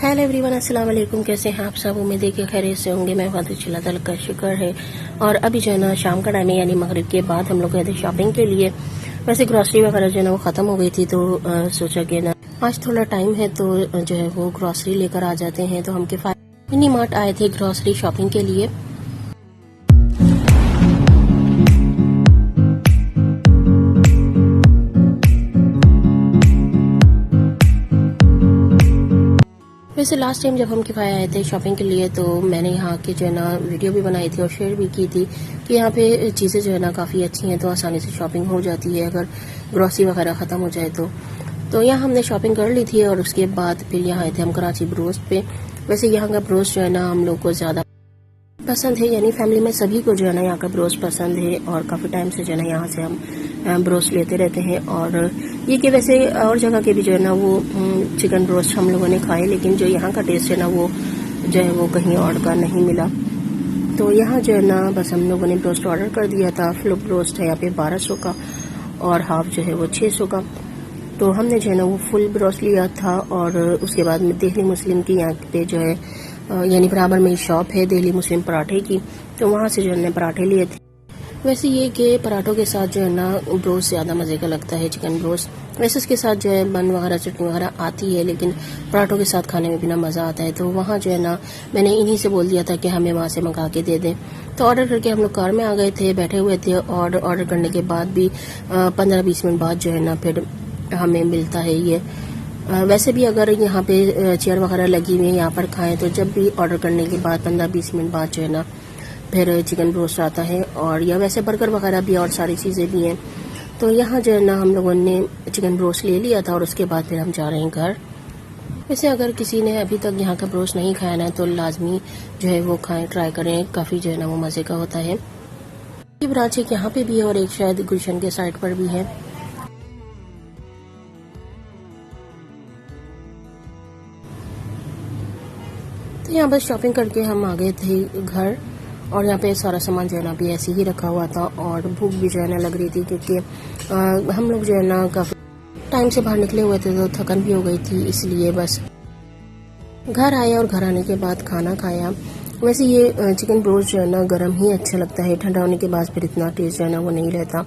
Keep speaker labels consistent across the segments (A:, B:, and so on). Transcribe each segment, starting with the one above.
A: Hello everyone, अस्सलाम वालेकुम। कैसे हैं आप सब? उम्मीद है कि खैरियत से होंगे। मैं बहुत अल्लाह ताला का शुक्र है। और अभी जो है ना शाम का टाइम है, यानी मगरिब के बाद हम लोग गए थे शॉपिंग के लिए। वैसे ग्रॉसरी वगैरह जो है ना वो ख़त्म हो गई थी, तो सोचा कि ना आज थोड़ा टाइम है तो जो है वो ग्रॉसरी लेकर आ जाते हैं। तो हम किफ़ायत मिनी मार्ट आए थे ग्रॉसरी शॉपिंग के लिए। वैसे लास्ट टाइम जब हम किफ़ाया आए थे शॉपिंग के लिए, तो मैंने यहाँ की जो है ना वीडियो भी बनाई थी और शेयर भी की थी कि यहाँ पे चीज़ें जो है ना काफ़ी अच्छी हैं, तो आसानी से शॉपिंग हो जाती है अगर ग्रॉसरी वगैरह ख़त्म हो जाए तो यहाँ हमने शॉपिंग कर ली थी। और उसके बाद फिर यहाँ आए थे हम कराची ब्रोस्ट पे। वैसे यहाँ का ब्रोस्ट जो है ना हम लोग को ज़्यादा पसंद है, यानी फैमिली में सभी को जो है ना यहाँ का ब्रोस्ट पसंद है। और काफ़ी टाइम से जो है ना यहाँ से हम ब्रोस्ट लेते रहते हैं। और ये कि वैसे और जगह के भी जो है ना वो चिकन ब्रोस्ट हम लोगों ने खाए, लेकिन जो यहाँ का टेस्ट है ना वो जो है वो कहीं और का नहीं मिला। तो यहाँ जो है ना बस हम लोगों ने ब्रोस्ट ऑर्डर कर दिया था। फुल ब्रोस्ट है यहाँ पे 1200 का और हाफ जो है वो 600 का। तो हमने जो है ना वो फुल ब्रोस्ट लिया था। और उसके बाद में दिल्ली मुस्लिम की यहाँ पे जो है यानी बराबर में शॉप है दिल्ली मुस्लिम पराठे की, तो वहाँ से जो है पराठे लिए थे। वैसे ये कि पराठों के साथ जो है ना ब्रोस्ट ज़्यादा मज़े का लगता है, चिकन ब्रोस्ट। वैसे इसके साथ जो है बन वगैरह चटनी वगैरह आती है, लेकिन पराठों के साथ खाने में भी ना मज़ा आता है। तो वहाँ जो है ना मैंने इन्हीं से बोल दिया था कि हमें वहाँ से मंगा के दे दें। तो ऑर्डर करके हम लोग कार में आ गए थे, बैठे हुए थे। और ऑर्डर करने के बाद भी 15-20 मिनट बाद जो है ना फिर हमें मिलता है ये। वैसे भी अगर यहाँ पे चेयर वगैरह लगी हुई है यहाँ पर खाएं, तो जब भी ऑर्डर करने के बाद 15-20 मिनट बाद जो है ना फिर चिकन ब्रोस्ट आता है। और या वैसे बर्गर वगैरह भी और सारी चीज़ें भी हैं। तो यहाँ जो है ना हम लोगों ने चिकन ब्रोस्ट ले लिया था और उसके बाद फिर हम जा रहे हैं घर। वैसे अगर किसी ने अभी तक यहाँ का ब्रोस्ट नहीं खाया ना तो लाजमी जो है वो खाएं, ट्राई करें। काफ़ी जो है ना वो मज़े का होता है। ये ब्रांच एक यहाँ पे भी है और एक शायद गुलशन के साइड पर भी है। तो यहाँ बस शॉपिंग करके हम आ गए थे घर। और यहाँ पे सारा सामान जो है ना अभी ऐसे ही रखा हुआ था। और भूख भी जो है ना लग रही थी, क्योंकि हम लोग जो है ना काफ़ी टाइम से बाहर निकले हुए थे, तो थकन भी हो गई थी। इसलिए बस घर आए और घर आने के बाद खाना खाया। वैसे ये चिकन ब्रोस्ट जो है ना गर्म ही अच्छा लगता है, ठंडा होने के बाद फिर इतना टेस्ट जो है ना वो नहीं रहता।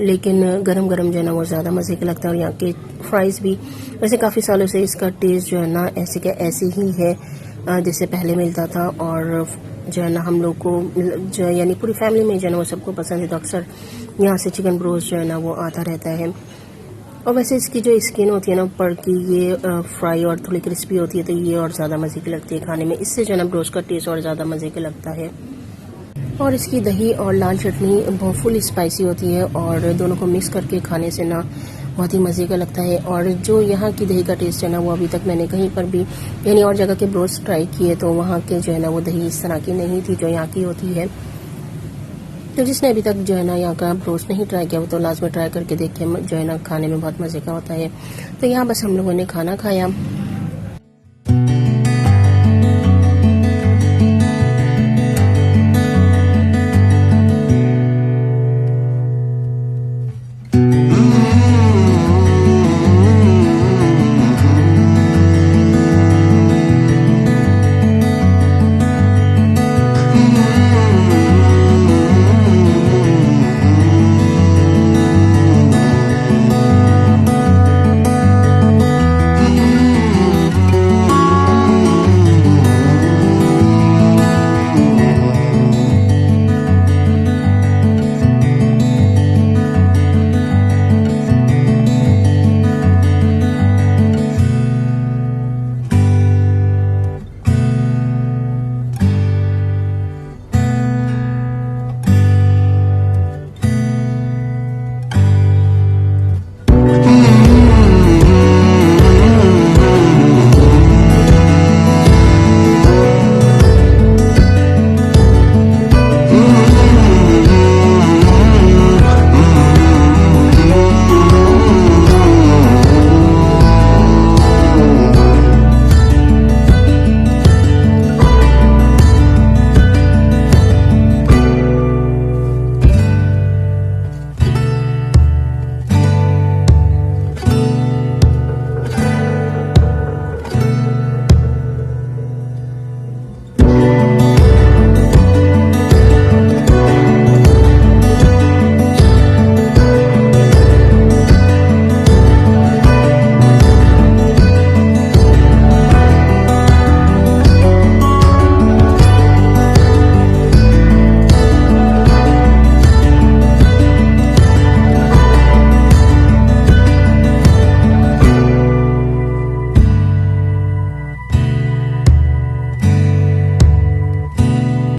A: लेकिन गरम गरम जो है ना वो ज़्यादा मज़े का लगता है। और यहाँ के फ्राइज़ भी वैसे काफ़ी सालों से इसका टेस्ट जो है ना ऐसे का ऐसे ही है जैसे पहले मिलता था। और जो है ना हम लोग को जो है यानी पूरी फैमिली में जो है ना वो सबको पसंद है, तो अक्सर यहाँ से चिकन ब्रोस्ट जो है ना वो आता रहता है। और वैसे इसकी जो स्किन होती है ना ऊपर की, ये फ्राई और थोड़ी क्रिस्पी होती है, तो ये और ज़्यादा मज़े की लगती है खाने में। इससे जो है ना ब्रोस्ट का टेस्ट और ज़्यादा मज़े का लगता है। और इसकी दही और लाल चटनी बहुत फुल स्पाइसी होती है, और दोनों को मिक्स करके खाने से ना बहुत ही मज़े का लगता है। और जो यहाँ की दही का टेस्ट है ना वो अभी तक मैंने कहीं पर भी यानी और जगह के ब्रोस्ट ट्राई किए, तो वहाँ के जो है ना वो दही इस तरह की नहीं थी जो यहाँ की होती है। तो जिसने अभी तक जो है ना यहाँ का ब्रोस्ट नहीं ट्राई किया वो तो लाजमी ट्राई करके देखे, जो है ना खाने में बहुत मज़े का होता है। तो यहाँ बस हम लोगों ने खाना खाया।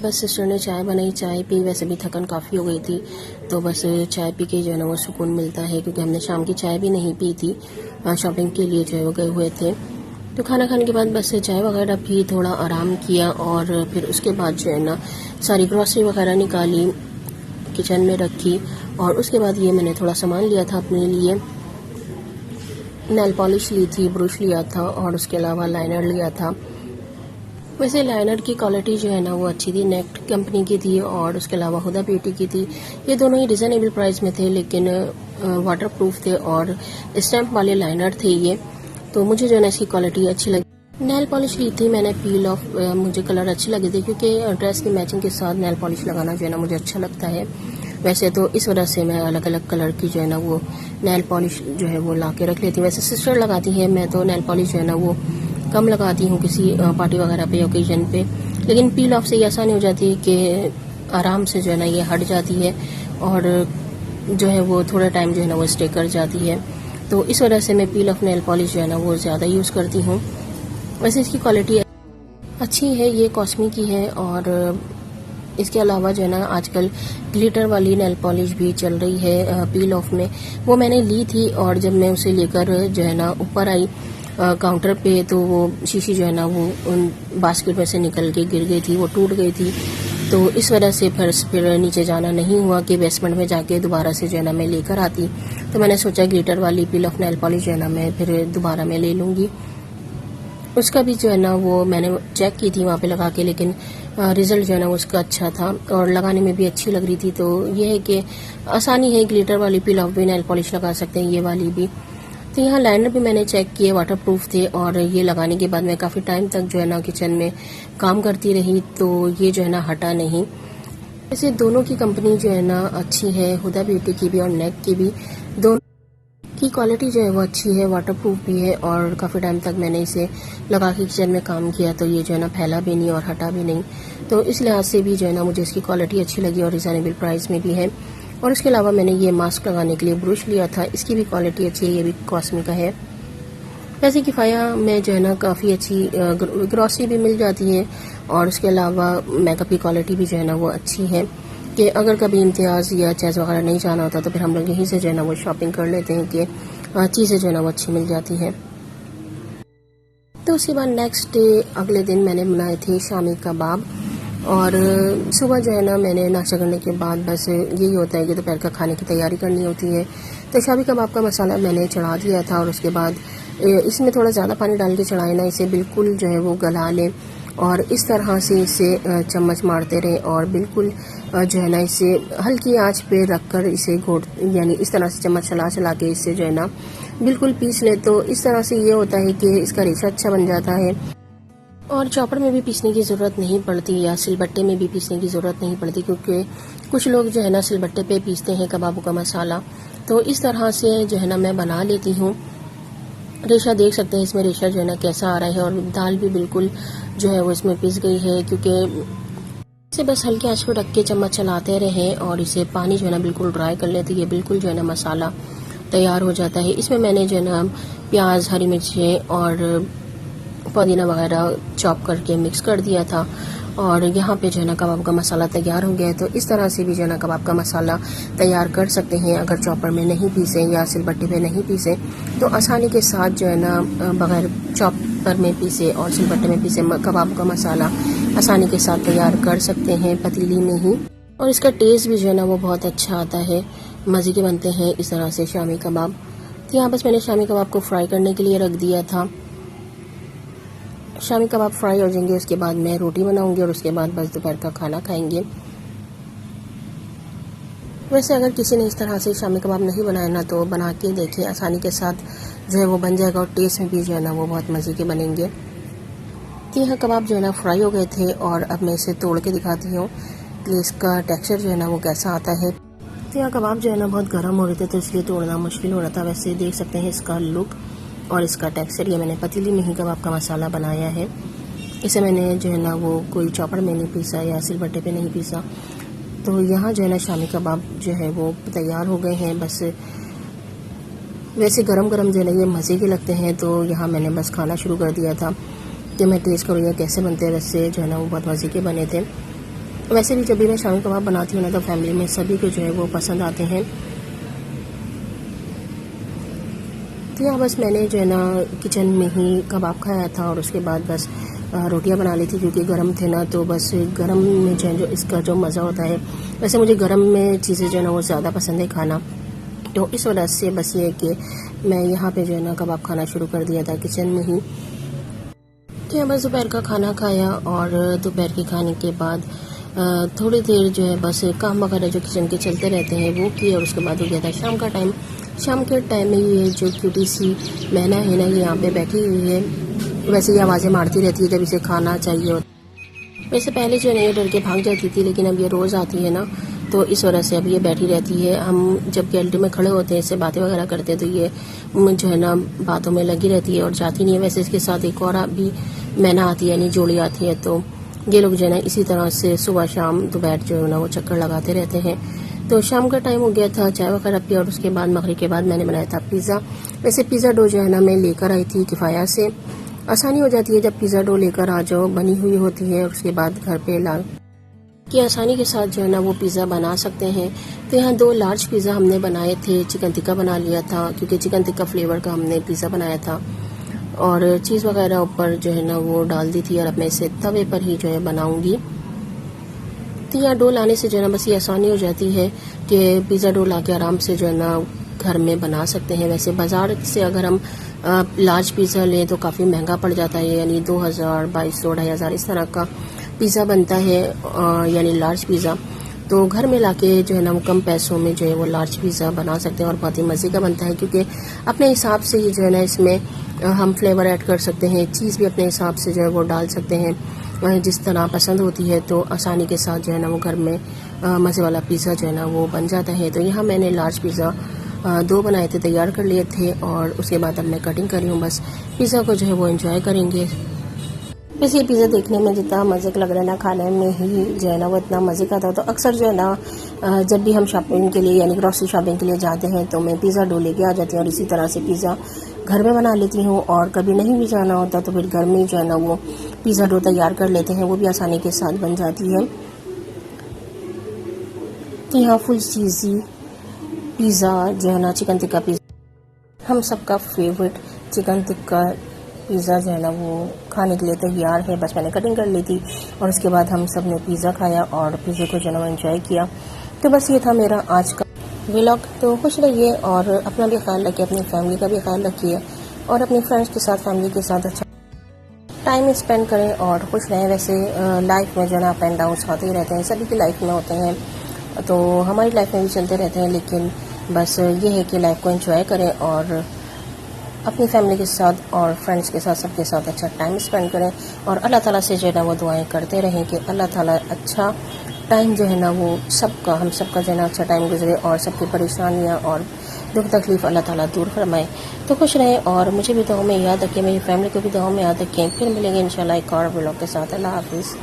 A: बस सिस्टर ने चाय बनाई, चाय पी, वैसे भी थकन काफ़ी हो गई थी तो बस चाय पी के जो है ना वो सुकून मिलता है, क्योंकि हमने शाम की चाय भी नहीं पी थी, शॉपिंग के लिए जो है वो गए हुए थे। तो खाना खाने के बाद बस चाय वगैरह पी, थोड़ा आराम किया और फिर उसके बाद जो है ना सारी ग्रॉसरी वगैरह निकाली, किचन में रखी और उसके बाद ये मैंने थोड़ा सामान लिया था अपने लिए। नेल पॉलिश ली थी, ब्रश लिया था और उसके अलावा लाइनर लिया था। वैसे लाइनर की क्वालिटी जो है ना वो अच्छी थी, नेक्ट कंपनी की थी और उसके अलावा हुदा ब्यूटी की थी। ये दोनों ही रिजनेबल प्राइस में थे, लेकिन वाटर प्रूफ थे और स्टैम्प वाले लाइनर थे ये, तो मुझे जो है ना इसकी क्वालिटी अच्छी लगी। नेल पॉलिश ली थी मैंने पील ऑफ, मुझे कलर अच्छे लगे थे क्योंकि ड्रेस की मैचिंग के साथ नेल पॉलिश लगाना जो है ना मुझे अच्छा लगता है। वैसे तो इस वजह से मैं अलग अलग कलर की जो है ना वो नेल पॉलिश जो है वो ला के रख लेती हूँ। वैसे सिस्टर लगाती है, मैं तो नेल पॉलिश जो है ना वो कम लगाती हूँ किसी पार्टी वगैरह पे, ओकेजन पे, लेकिन पील ऑफ से ये आसानी हो जाती है कि आराम से जो है ना ये हट जाती है और जो है वो थोड़ा टाइम जो है ना वो स्टे कर जाती है। तो इस वजह से मैं पील ऑफ नेल पॉलिश जो है ना वो ज़्यादा यूज़ करती हूँ। वैसे इसकी क्वालिटी अच्छी है, ये कॉस्मी की है और इसके अलावा जो है ना आजकल ग्लिटर वाली नेल पॉलिश भी चल रही है पील ऑफ में, वो मैंने ली थी और जब मैं उसे लेकर जो है ना ऊपर आई काउंटर पे तो वो शीशी जो है ना वो उन बास्केट में से निकल के गिर गई थी, वो टूट गई थी। तो इस वजह से फिर नीचे जाना नहीं हुआ कि बेसमेंट में जाके दोबारा से जो है ना मैं लेकर आती। तो मैंने सोचा ग्लिटर वाली पील ऑफ नेल पॉलिश जो है ना मैं फिर दोबारा मैं ले लूँगी। उसका भी जो है ना वो मैंने चेक की थी वहाँ पे लगा के, लेकिन रिजल्ट जो है ना उसका अच्छा था और लगाने में भी अच्छी लग रही थी। तो ये है कि आसानी है, ग्लिटर वाली पील ऑफ भी नेल पॉलिश लगा सकते हैं, ये वाली भी। तो यहाँ लाइनर भी मैंने चेक किए, वाटर प्रूफ थे और ये लगाने के बाद मैं काफ़ी टाइम तक जो है ना किचन में काम करती रही, तो ये जो है ना हटा नहीं। वैसे दोनों की कंपनी जो है ना अच्छी है, हुदा ब्यूटी की भी और नेक की भी, दोनों की क्वालिटी जो है वो अच्छी है, वाटर प्रूफ भी है और काफ़ी टाइम तक मैंने इसे लगा के किचन में काम किया तो ये जो है ना फैला भी नहीं और हटा भी नहीं। तो इस लिहाज से भी जो है ना मुझे इसकी क्वालिटी अच्छी लगी और रिजनेबल प्राइस में भी है। और उसके अलावा मैंने ये मास्क लगाने के लिए ब्रश लिया था, इसकी भी क्वालिटी अच्छी है, ये भी कॉस्मी का है। वैसे किफ़ाया में जो है ना काफ़ी अच्छी ग्रॉसरी भी मिल जाती है और उसके अलावा मेकअप की क्वालिटी भी जो है ना वो अच्छी है कि अगर कभी इम्तियाज़ या चेज़ वगैरह नहीं जाना होता तो फिर हम लोग यहीं से जो है ना वो शॉपिंग कर लेते हैं कि चीज़ें जो है ना वो अच्छी मिल जाती हैं। तो उसके बाद नेक्स्ट डे अगले दिन मैंने बनाए थे शामी कबाब और सुबह जो है ना मैंने नाश्ता करने के बाद बस यही होता है कि दोपहर का खाने की तैयारी करनी होती है। तो शामी कबाब का मसाला मैंने चढ़ा दिया था और उसके बाद इसमें थोड़ा ज़्यादा पानी डाल के चढ़ाए ना, इसे बिल्कुल जो है वो गला लें और इस तरह से इसे चम्मच मारते रहे और बिल्कुल जो है ना इसे हल्की आंच पे रखकर इसे घोट यानी इस तरह से चम्मच चला चला के इसे जो है ना बिल्कुल पीस ले। तो इस तरह से ये होता है कि इसका रेशा अच्छा बन जाता है और चॉपर में भी पीसने की ज़रूरत नहीं पड़ती या सिलबट्टे में भी पीसने की ज़रूरत नहीं पड़ती, क्योंकि कुछ लोग जो है ना सिलबट्टे पे पीसते हैं कबाबों का मसाला। तो इस तरह से जो है ना मैं बना लेती हूँ। रेशा देख सकते हैं इसमें, रेशा जो है ना कैसा आ रहा है और दाल भी बिल्कुल जो है वो इसमें पिस गई है, क्योंकि इसे बस हल्के आंच पर रख के चम्मच चलाते रहें और इसे पानी जो है ना बिल्कुल ड्राई कर लेते, ये बिल्कुल जो है ना मसाला तैयार हो जाता है। इसमें मैंने जो है ना प्याज, हरी मिर्चें और पुदीना वगैरह चॉप करके मिक्स कर दिया था और यहाँ पे जो है ना कबाब का मसाला तैयार हो गया है। तो इस तरह से भी जो है ना कबाब का मसाला तैयार कर सकते हैं अगर चॉपर में नहीं पीसे या सिलबट्टे पे नहीं पीसे, तो आसानी के साथ जो है ना बगैर चॉपर में पीसे और सिलबट्टे में पीसे कबाब का मसाला आसानी के साथ तैयार कर सकते हैं पतीली में ही। और इसका टेस्ट भी जो है ना वो बहुत अच्छा आता है, मज़े के बनते हैं इस तरह से शामी कबाब। तो यहाँ बस मैंने शामी कबाब को फ्राई करने के लिए रख दिया था। शामी कबाब फ्राई हो जाएंगे, उसके बाद मैं रोटी बनाऊंगी और उसके बाद बस दोपहर का खाना खाएंगे। वैसे अगर किसी ने इस तरह से शामी कबाब नहीं बनाया ना तो बना के देखें, आसानी के साथ जो है वो बन जाएगा और टेस्ट में भी जो है ना वो बहुत मज़े के बनेंगे। तो यहाँ कबाब जो है ना फ्राई हो गए थे और अब मैं इसे तोड़ के दिखाती हूँ कि इसका टेक्सचर जो है ना वो कैसा आता है। तो यहाँ कबाब जो है ना बहुत गर्म हो रहे थे तो इसलिए तोड़ना मुश्किल हो रहा था। वैसे देख सकते हैं इसका लुक और इसका टेक्सचर। ये मैंने पतीली में ही कबाब का मसाला बनाया है, इसे मैंने जो है ना वो कोई चॉपर में नहीं पीसा या सिलबट्टे पे नहीं पीसा। तो यहाँ जो है ना शामी कबाब जो है वो तैयार हो गए हैं। बस वैसे गरम गरम जो है ना ये मज़े के लगते हैं, तो यहाँ मैंने बस खाना शुरू कर दिया था कि मैं टेस्ट करूँ ये कैसे बनते हैं। वैसे जो है ना वो बहुत मज़े के बने थे। वैसे भी जब भी मैं शामी कबाब बनाती हूँ ना तो फैमिली में सभी को जो है वो पसंद आते हैं। तो यहाँ बस मैंने जो है ना किचन में ही कबाब खाया था और उसके बाद बस रोटियां बना ली थी क्योंकि गर्म थे ना, तो बस गर्म में जो है जो इसका जो मज़ा होता है, वैसे मुझे गर्म में चीज़ें जो है ना वो ज़्यादा पसंद है खाना। तो इस वजह से बस ये कि मैं यहाँ पे जो है ना कबाब खाना शुरू कर दिया था किचन में ही। तो यहाँ बस दोपहर का खाना खाया और दोपहर के खाने के बाद थोड़ी देर जो है बस काम वगैरह जो किचन के चलते रहते हैं वो किए और उसके बाद हो गया था शाम का टाइम। शाम के टाइम में ये जो क्यूटी सी मैना है ना, ये यहाँ पे बैठी हुई है। वैसे ये आवाज़ें मारती रहती है जब इसे खाना चाहिए होता। वैसे पहले जो है ना ये डर के भाग जाती थी, लेकिन अब ये रोज़ आती है ना, तो इस वजह से अब ये बैठी रहती है। हम जब गैलरी में खड़े होते हैं, इससे बातें वगैरह करते हैं, तो ये जो है ना बातों में लगी रहती है और जाती नहीं है। वैसे इसके साथ एक और भी मैना आती है, यानी जोड़ी आती है, तो ये लोग जो है ना इसी तरह से सुबह शाम दोपहर जो है ना वो चक्कर लगाते रहते हैं। तो शाम का टाइम हो गया था, चाय वगैरह पिया और उसके बाद मगरिब के बाद मैंने बनाया था पिज़्ज़ा। वैसे पिज़्ज़ा डो जो है ना मैं लेकर आई थी किफ़ाया से। आसानी हो जाती है जब पिज़्ज़ा डो लेकर आ जाओ, बनी हुई होती है और उसके बाद घर पे ला कि आसानी के साथ जो है ना वो पिज़्ज़ा बना सकते हैं। तो यहाँ 2 लार्ज पिज़्ज़ा हमने बनाए थे, चिकन टिक्का बना लिया था क्योंकि चिकन टिक्का फ्लेवर का हमने पिज़्ज़ा बनाया था और चीज़ वगैरह ऊपर जो है ना वो डाल दी थी और अब मैं इसे तवे पर ही जो है बनाऊंगी। तो यहाँ डो लाने से जो है ना बस ये आसानी हो जाती है कि पिज़्ज़ा डो ला के आराम से जो है ना घर में बना सकते हैं। वैसे बाज़ार से अगर हम लार्ज पिज़्ज़ा लें तो काफ़ी महंगा पड़ जाता है, यानी 2000, 2200, 2500 इस तरह का पिज़्ज़ा बनता है, यानी लार्ज पिज़्ज़ा। तो घर में लाके जो है ना वो कम पैसों में जो है वो लार्ज पिज़्ज़ा बना सकते हैं और बहुत ही मज़े का बनता है क्योंकि अपने हिसाब से ही जो है ना इसमें हम फ्लेवर ऐड कर सकते हैं, चीज़ भी अपने हिसाब से जो है वो डाल सकते हैं जिस तरह पसंद होती है। तो आसानी के साथ जो है ना वो घर में मज़े वाला पिज़्ज़ा जो है ना वो बन जाता है। तो यहाँ मैंने लार्ज पिज़्ज़ा 2 बनाए थे, तैयार कर लिए थे और उसके बाद अब मैं कटिंग कर रही हूँ। बस पिज़्ज़ा को जो है वो एंजॉय करेंगे। वैसे ये पिज़्ज़ा देखने में जितना मज़े का लग रहा है ना, खाने में ही जो है ना वो इतना मज़े का था। तो अक्सर जो है ना जब भी हम शॉपिंग के लिए यानी ग्रॉसरी शॉपिंग के लिए जाते हैं तो मैं पिज़्ज़ा डो लेके आ जाती हूँ और इसी तरह से पिज़्ज़ा घर में बना लेती हूँ। और कभी नहीं भी जाना होता तो फिर घर में जो है ना वो पिज़्ज़ा डो तैयार कर लेते हैं, वो भी आसानी के साथ बन जाती है। तो यहाँ फुल चीज़ी पिज़्ज़ा जो है ना चिकन टिक्का पिज़्ज़ा हम सबका फेवरेट चिकन टिक्का पिज़्ज़ा जो है ना वो खाने के लिए तैयार है। बस मैंने कटिंग कर ली थी और उसके बाद हम सब ने पिज़्ज़ा खाया और पिज़्ज़े को जो है ना एंजॉय किया। तो बस ये था मेरा आज का व्लॉग। तो खुश रहिए और अपना भी ख्याल रखिए, अपनी फैमिली का भी ख्याल रखिए और अपनी फ्रेंड्स के साथ फैमिली के साथ अच्छा टाइम स्पेंड करें और खुश रहें। वैसे लाइफ में जो है ना अप एंड डाउन्स आते ही रहते हैं, सभी की लाइफ में होते हैं, तो हमारी लाइफ में भी चलते रहते हैं, लेकिन बस ये है कि लाइफ को एंजॉय करें और अपनी फैमिली के साथ और फ्रेंड्स के साथ सबके साथ अच्छा टाइम स्पेंड करें और अल्लाह ताला से जो है ना वो दुआएं करते रहें कि अल्लाह ताला अच्छा टाइम जो है ना वो सबका हम सबका जो है ना अच्छा टाइम गुजरे और सबकी परेशानियां और दुख तकलीफ अल्लाह ताला दूर फरमाए। तो खुश रहें और मुझे भी दुआओं में याद रखें, मेरी फैमिली को भी दुआओं में याद रखें। फिर मिलेंगे इंशाल्लाह एक और व्लॉग के साथ। अल्लाह हाफिज़।